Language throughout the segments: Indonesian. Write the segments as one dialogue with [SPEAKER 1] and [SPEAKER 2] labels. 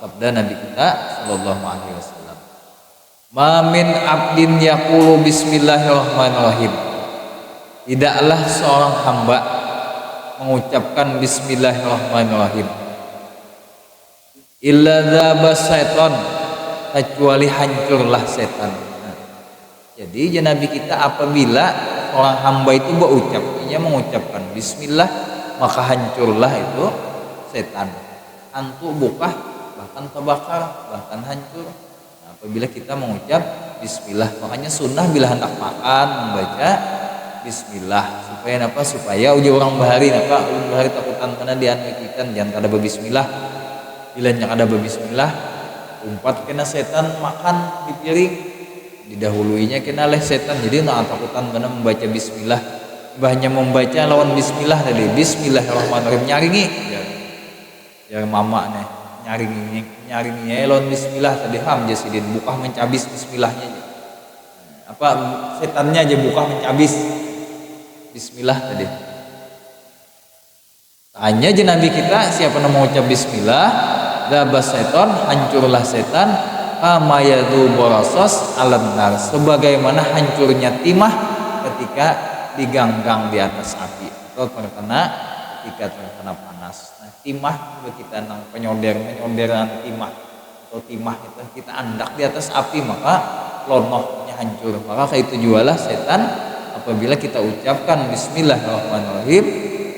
[SPEAKER 1] sabda Nabi kita sallallahu alaihi wasallam, ma min abdin yaqulu bismillahirrahmanirrahim, tidaklah seorang hamba mengucapkan bismillahirrahmanirrahim, illa dzaba syaitan, kecuali hancurlah setan. Nah, jadi Nabi kita apabila orang hamba itu mengucapkan bismillah, maka hancurlah itu setan. Antu bukah, bahkan terbakar, bahkan hancur. Nah, apabila kita mengucap bismillah, makanya sunnah bila hendak makan membaca bismillah supaya apa? Supaya uji orang bahari takutan karena dianwikikan jangan kada berbismillah. Bila yang ada berbismillah, umpat kena setan makan di piring, didahuluinya kena oleh setan. Jadi nak takutan karena membaca bismillah, hanya membaca lawan bismillah tadi, bismillahirrahmanirrahim nyaringi ya mama nih nyaringi lawan bismillah tadi ham jasidin bukah mencabis bismillahnya aja. Apa setannya aja bukah mencabis bismillah tadi. Tanya aja Nabi kita siapa yang mengucap bismillah, dabas setan, hancurlah setan, kama yadu borosos alam nar, sebagaimana hancurnya timah ketika diganggang di atas api atau ketika terkena panas. Nah, timah kita nang penyonderan timah atau timah itu kita andak di atas api maka lonohnya hancur. Maka itu jualah setan apabila kita ucapkan bismillahirrahmanirrahim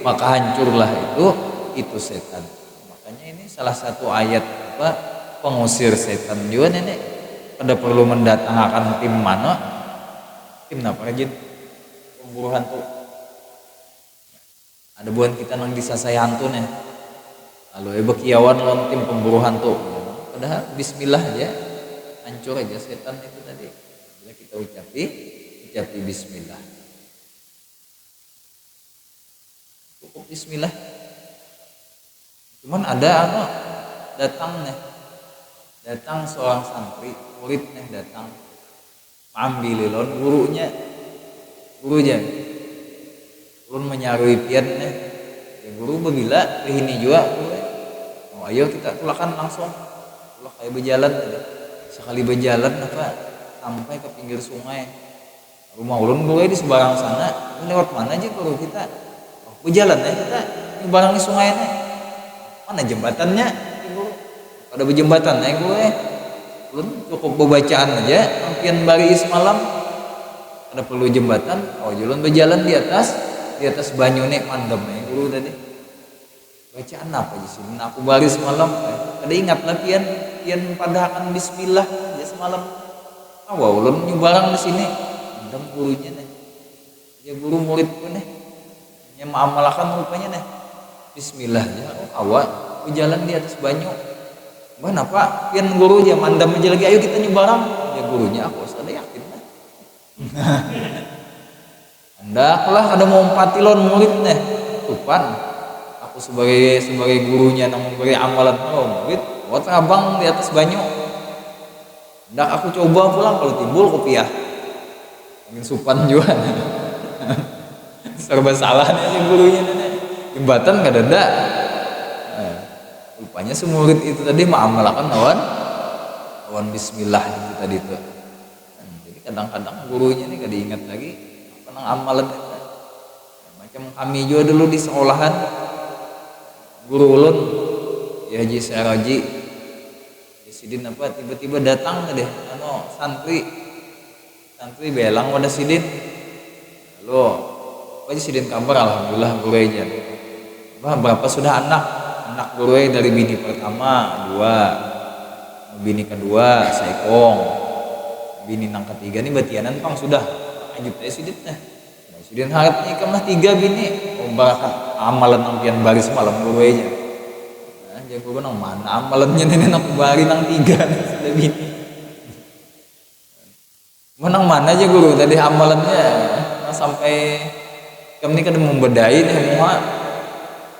[SPEAKER 1] maka hancurlah itu setan. Makanya ini salah satu ayat pengusir setan juga nenek. Kada perlu mendatangkan tim mana? Tim apa rajin? Pemburu hantu. Ada buan kita nang disasai hantu nih. Lalu bekiawan lawan tim pemburu hantu. Padahal bismillah aja hancur aja setan itu tadi. Bila kita ucapi bismillah. Cukup bismillah. Cuman ada datang seorang santri, murid datang ambil lon gurunya ulun menyarui pian ya guru begila ini juga oh ayo kita tulakan langsung tulak kayak berjalan sekali berjalan sampai ke pinggir sungai rumah ulun guru di seberang sana lewat mana aja guru kita berjalan kita nyebarang di sungai mana jembatannya guru ada berjembatan guru ulun cukup bacaan aja ampian bari semalam ada perlu jembatan ulun berjalan di atas banyu mandem guru tadi bacaan apa aja sih aku bari semalam ada ingat lah pian padahakan bismillah ya semalam ulun nyebarang di sini mandem gurunya ya guru muridku yang mengamalkan rupanya bismillah ya berjalan di atas banyu mana pak pian guru aja mandam aja lagi ayo kita nyebarang ya gurunya aku ada yakin hendaklah ada mau patilon murid tupan aku sebagai gurunya yang memberi amalan murid buat abang di atas banyu hendak aku coba pulang kalau timbul kopiah ingin supan juga serba salah nih gurunya jembatan gak ada rupanya semurid itu tadi mengamalkan lawan bismillah itu tadi tuh. Jadi kadang-kadang gurunya nih gak diingat lagi nang amalan macam kami juga dulu di sekolahan guru ulun ya Haji Saraji Sidin tiba-tiba datang tadi santri belang pada Sidin lalu apa Sidin kabar alhamdulillah guru aja berapa sudah anak guru dari bini pertama 2 bini kedua saikong bini nang ketiga nih batianan pang sudah lanjut Sidin harap nikah 3 bini barakat amalan ampian baris malam guru aja jago nang mana amalannya nenek aku bari nang 3 sudah bini menang mana aja guru tadi amalannya sampai kami kada membedai muha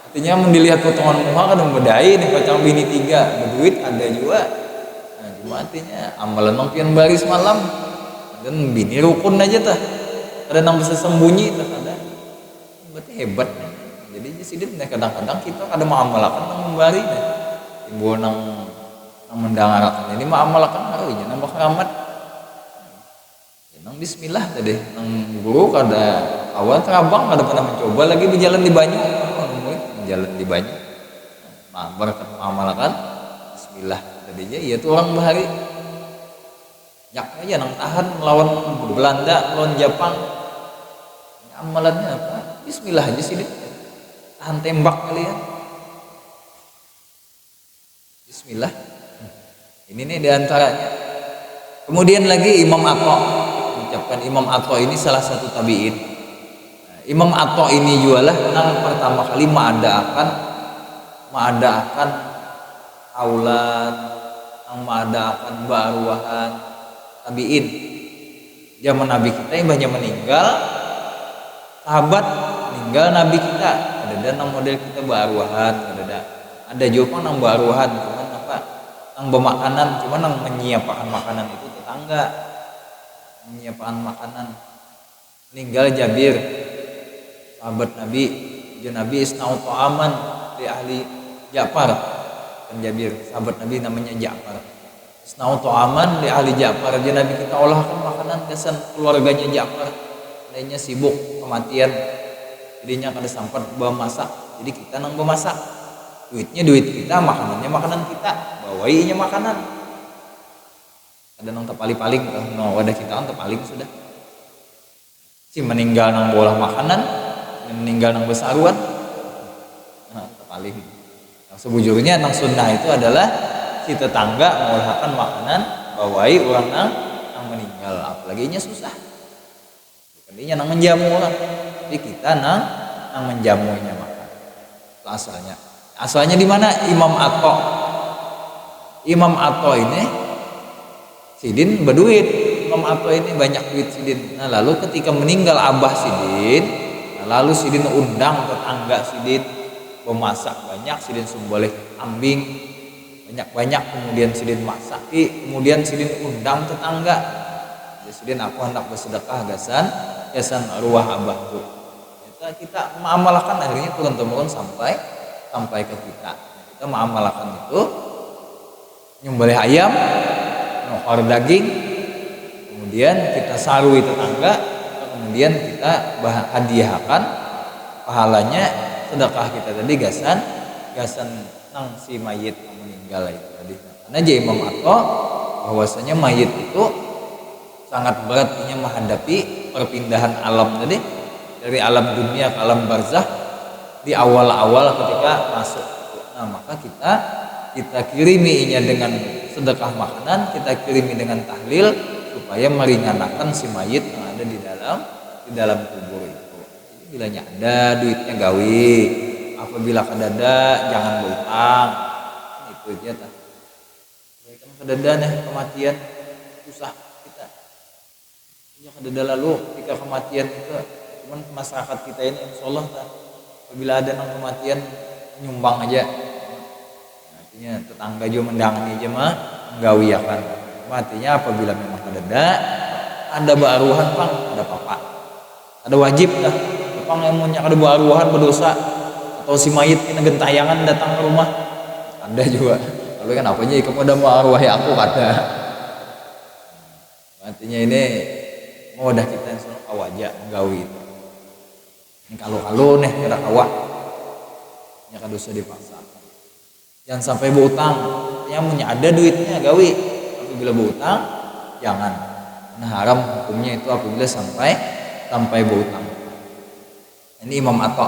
[SPEAKER 1] artinya mendilihat potongan muha kada membedai pacang bini 3 berduit ada juga cuma artinya amalan ampian baris malam dan bini rukun aja ada nang bisa sembunyi ada berarti hebat jadi Sidin kadang-kadang kita ada mengamalkan nang membari timbul nang nang mendengarkan ini mah amalkan harunya nambah keramat. Nang bismillah tadi nang guru kada awal terabang kada pernah mencoba lagi berjalan di banyu berjalan di banyu nah berkat amalkan bismillah tadinya iya tuh orang bahari nyak aja nang tahan melawan Belanda melawan Jepang amalannya apa bismillah aja sih tahan tembak kali ya bismillah ini nih diantaranya. Kemudian lagi Imam Atha mengucapkan Imam Atha ini salah satu tabi'in. Nah, Imam Atha ini jualah nang pertama kali mengadakan aulan nang mengadakan baruahan tabi'in zaman Nabi kita yang banyak meninggal sahabat meninggal Nabi kita ada nang model kita baruahan ada juga nang baruahan cuman apa nang bermakanan cuman nang menyiapkan makanan itu tetangga menyiapkan makanan meninggal Jabir sahabat Nabi Nabi isna'u ta'aman di ahli Ja'far dan Jabir sahabat Nabi namanya Ja'far isna'u ta'aman di ahli Ja'far Nabi kita olahkan makanan kesan keluarganya Ja'far lainnya sibuk kematian jadinya kada sempat masak jadi kita nang bermasak duitnya duit kita makanannya makanan kita bawainya makanan ada nang terpaling-paling no wadah kita kan terpaling sudah si meninggal nang bola makanan meninggal nang besaruan nah terpaling nah, sebujurnya nang sunnah itu adalah si tetangga mengolahkan makanan bawai orang nang meninggal apalagi nya susah bukannya nang menjamu orang jadi kita nang menjamunya makan itu asalnya di mana Imam Atha ini Sidin berduit Imam Atha ini banyak duit Sidin nah lalu ketika meninggal Abah Sidin nah, lalu Sidin undang tetangga Sidin memasak banyak Sidin boleh ambing banyak kemudian Sidin masak kemudian Sidin undang tetangga jadi Sidin aku hendak bersedekah gasan arwah abahku kita mengamalkan akhirnya turun-temurun sampai ke kita mengamalkan itu nyembelih ayam nokor daging kemudian kita sarui tetangga kemudian kita hadiahkan pahalanya sedekah kita tadi gasan nang si mayit yang meninggal itu tadi karena aja Imam Atha bahwasanya mayit itu sangat beratnya menghadapi perpindahan alam tadi dari alam dunia ke alam barzah di awal-awal ketika masuk nah maka kita kiriminya dengan sedekah makanan kita kirimi dengan tahlil supaya meringankan si mayit yang ada di dalam kubur itu jadi bilanya ada duitnya gawi apabila kadada jangan berutang itu dia kan kadada nih kematian susah kita ya kadada lalu ketika kematian itu cuman masyarakat kita ini insyaallah apabila ada nang kematian nyumbang aja artinya tetangga juga mendangani aja mah menggawiakan artinya apabila memang ada baruhan pang ada papa ada wajib dah pang yang punya ada baruhan berdosa atau si mayit kena gentayangan datang ke rumah ada juga tapi kan apanya kamu ada baruhi aku kada artinya ini mau dah kita yang awaja menggawi itu ini kalau nih kada kawah nya kada usah dipaksa jangan sampai berutang yang punya ada duitnya gawi apabila berutang jangan nah haram hukumnya itu apabila sampai berutang ini Imam Atha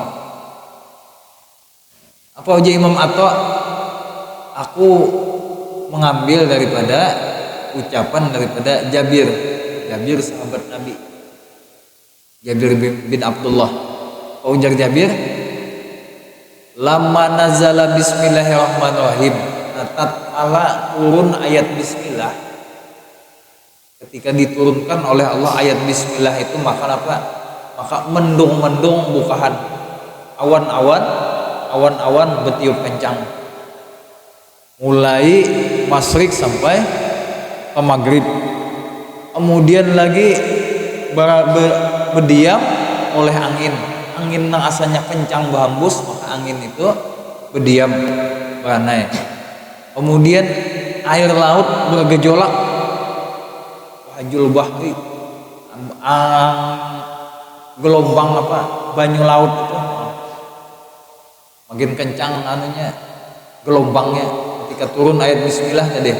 [SPEAKER 1] apa aja Imam Atha aku mengambil daripada ucapan daripada Jabir sahabat Nabi Jabir bin Abdullah ujar Jabir lama nazala bismillahirrahmanirrahim tatkala turun ayat bismillah ketika diturunkan oleh Allah ayat bismillah itu maka apa maka mendung bukahan awan-awan bertiup kencang mulai masrik sampai ke maghrib kemudian lagi berdiam oleh angin yang asalnya kencang berhembus maka angin itu berdiam beranai kemudian air laut bergejolak, wahjul bahri, gelombang banyu laut itu makin kencang anunya gelombangnya ketika turun ayat bismillah tadi.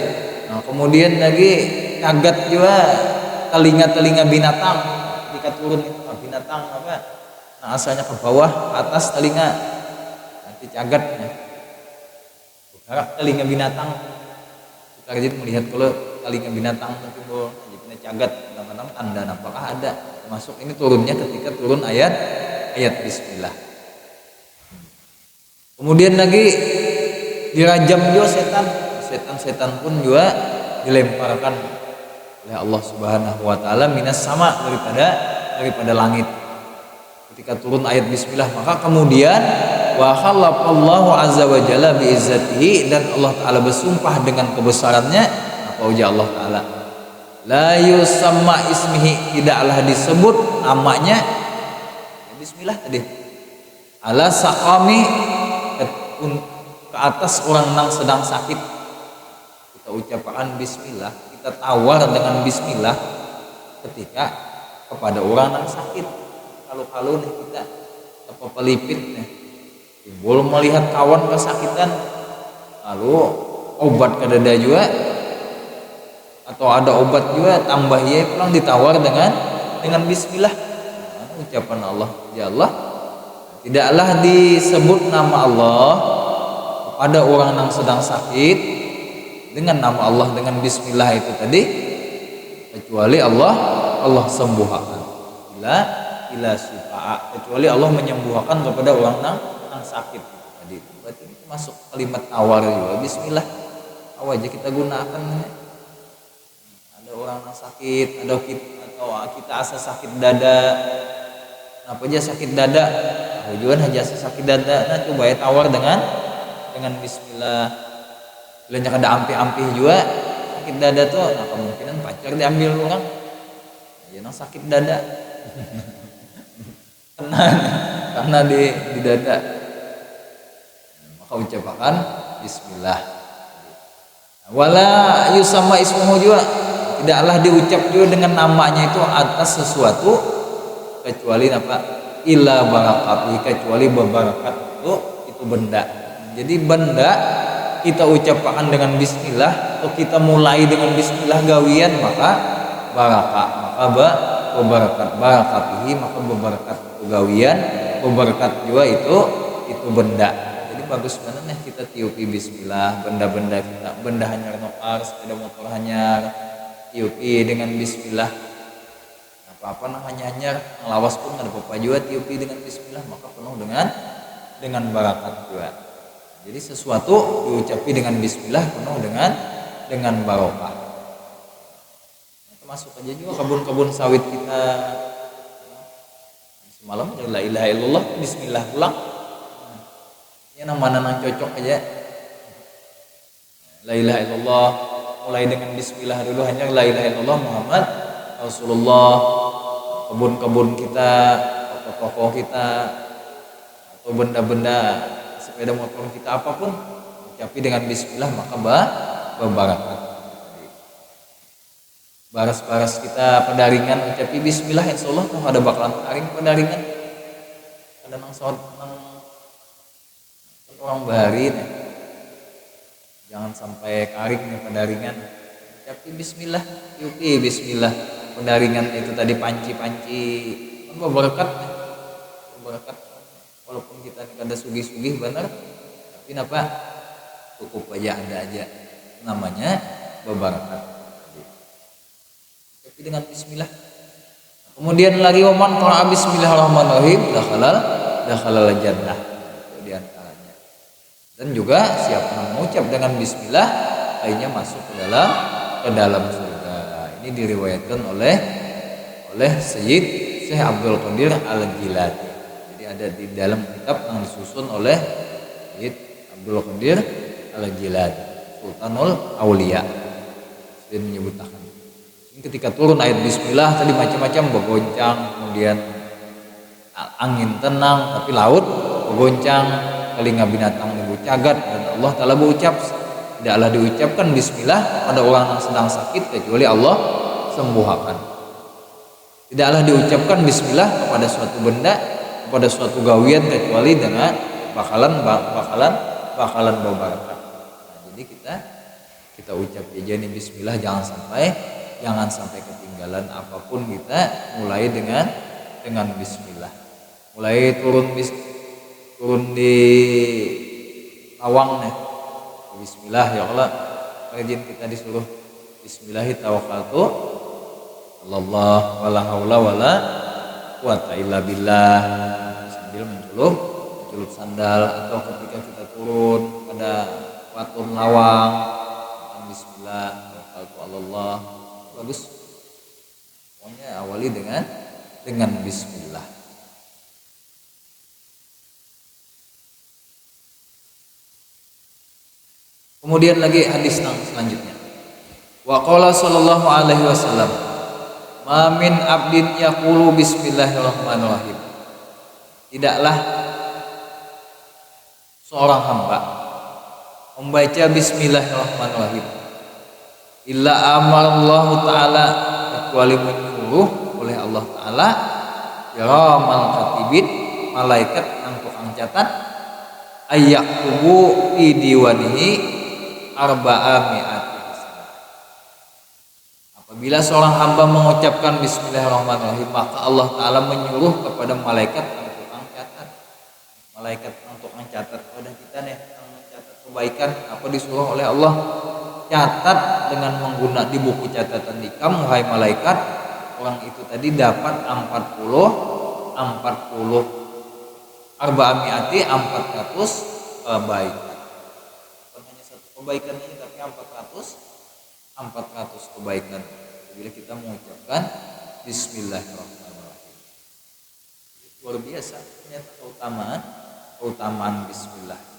[SPEAKER 1] Nah, kemudian lagi kaget juga telinga binatang ketika turun itu. Binatang nah, asalnya ke bawah ke atas telinga nanti cagatnya bergerak telinga binatang. Kita jadi melihat kalau telinga binatang timbul jadi cagat kadang-kadang tanda apakah ada, termasuk ini turunnya ketika turun ayat bismillah. Kemudian lagi dirajam juga setan pun juga dilemparkan oleh Allah Subhanahu wa taala minas sama daripada langit. Ketika turun ayat bismillah, maka kemudian wa khalaqallahu azza wa jalla bi izzatihi, dan Allah taala bersumpah dengan kebesarannya. Apa ujar Allah taala? La yusamma ismihi, tidaklah disebut namanya bismillah tadi. Ala saqami, ke atas orang yang sedang sakit kita ucapkan bismillah, kita tawar dengan bismillah ketika kepada orang yang sakit. Kalau nih kita apa pelipit nih timbul melihat kawan kesakitan, lalu obat kadada juga atau ada obat juga tambah ya pulang ditawar dengan bismillah. Nah, ucapan Allah, ya Allah, tidaklah disebut nama Allah kepada orang yang sedang sakit dengan nama Allah dengan bismillah itu tadi, kecuali Allah sembuhkan ila syifaa, kecuali Allah menyembuhkan kepada orang yang sakit tadi. Berarti itu masuk kalimat tawar juga bismillah. Aja kita gunakan. Ada orang yang sakit, atau kita asa sakit dada, apa aja sakit dada, tujuan aja sakit dada, nah coba ya tawar dengan bismillah. Bilangnya ada ampih-ampih juga sakit dada tuh, nah kemungkinan pacar diambil orang, ya nang sakit dada, karena di dada, maka ucapkan bismillah. Wala yusamma ismuhu juga, tidaklah diucap juga dengan namanya itu atas sesuatu kecuali apa? Illa barakatihi, kecuali berbarakat itu benda. Jadi benda kita ucapkan dengan bismillah atau kita mulai dengan bismillah gawian, maka barakah, maka barakatihi, maka berbarakat gawian, berbarakat juga itu benda. Jadi bagus banget nih kita tiupi bismillah, benda-benda kita, benda hanyar nokar, sepeda motor hanyar, tiupi dengan bismillah. Apa namanya hanyar lawas pun ada apa juga tiupi dengan bismillah, maka penuh dengan barakat juga. Jadi sesuatu diucapi dengan bismillah penuh dengan barokah. Termasuk aja juga kebun-kebun sawit kita. Semalam la ilaha illallah bismillah pulang. Ya nama nang cocok aja. La ilaha illallah mulai dengan bismillah dulu, hanya la ilaha illallah Muhammad Rasulullah. Kebun-kebun kita, toko-toko kita, atau benda-benda sepeda motor kita apapun, ucapi dengan bismillah maka berbarakat. Baras-baras kita pedaringan ucapi bismillah, insya Allah tuh ada bakalan taring pedaringan. Ada nang orang bahari nih. Jangan sampai karing nih pedaringan. Ucapi bismillah, yupi bismillah. Pendaringan itu tadi panci-panci berberkat, walaupun kita kada sugih-sugih benar, tapi apa cukup aja ada aja namanya berberkat. Tapi dengan bismillah. Kemudian lagi oman qira'a bismillahirrahmanirrahim dakhalal jannah, itu di antaranya. Dan juga siapa yang mengucap dengan bismillah lainnya masuk ke dalam surga. Ini diriwayatkan oleh Syekh Abdul Qadir Al-Jilani. Jadi ada di dalam kitab yang disusun oleh Syekh Abdul Qadir Al-Jilani, Sultanul Aulia. Dia menyebutkan ini ketika turun ayat bismillah tadi macam-macam bergoncang, kemudian angin tenang tapi laut bergoncang, telinga binatang cagat, dan Allah Ta'ala berucap tidaklah diucapkan bismillah pada orang yang sedang sakit kecuali Allah sembuhkan. Tidaklah diucapkan bismillah kepada suatu benda, kepada suatu gawian kecuali dengan bakalan berbarokah. Nah, jadi kita ucap aja nih bismillah, jangan sampai ketinggalan apapun. Kita mulai dengan bismillah. Mulai turun di lawang nih, bismillah ya Allah, rajin kita disuruh bismillahi tawakkaltu Allah wala haula wala quwata illa billah, sambil mencelup sandal, atau ketika kita turun pada patung lawang bismillah tawakkaltu Allah. Bagus, pokoknya awali dengan bismillah. Kemudian lagi hadis selanjutnya. Wa qala sallallahu alaihi wasallam, ma min abdin yaqulu bismillahirrahmanirrahim. Tidaklah seorang hamba membaca bismillahirrahmanirrahim illa amarallahu taala, kecuali menyuruh oleh Allah taala kiramal katibin, malaikat yang tukang catat, ayyaktubu fi diwanihi arba'a mi'ati hasanah. Apabila seorang hamba mengucapkan bismillahirrahmanirrahim, maka Allah taala menyuruh kepada malaikat yang tukang catat. Malaikat yang tukang catat pada kita nih, yang mencatat kebaikan, apa disuruh oleh Allah? Catat dengan di buku catatan dikam, wahai malaikat, orang itu tadi dapat 40 arba'amiati 400 kebaikan. Bukan hanya satu kebaikan ini, tapi 400 kebaikan bila kita mengucapkan bismillahirrahmanirrahim. Luar biasa ternyata keutamaan bismillah.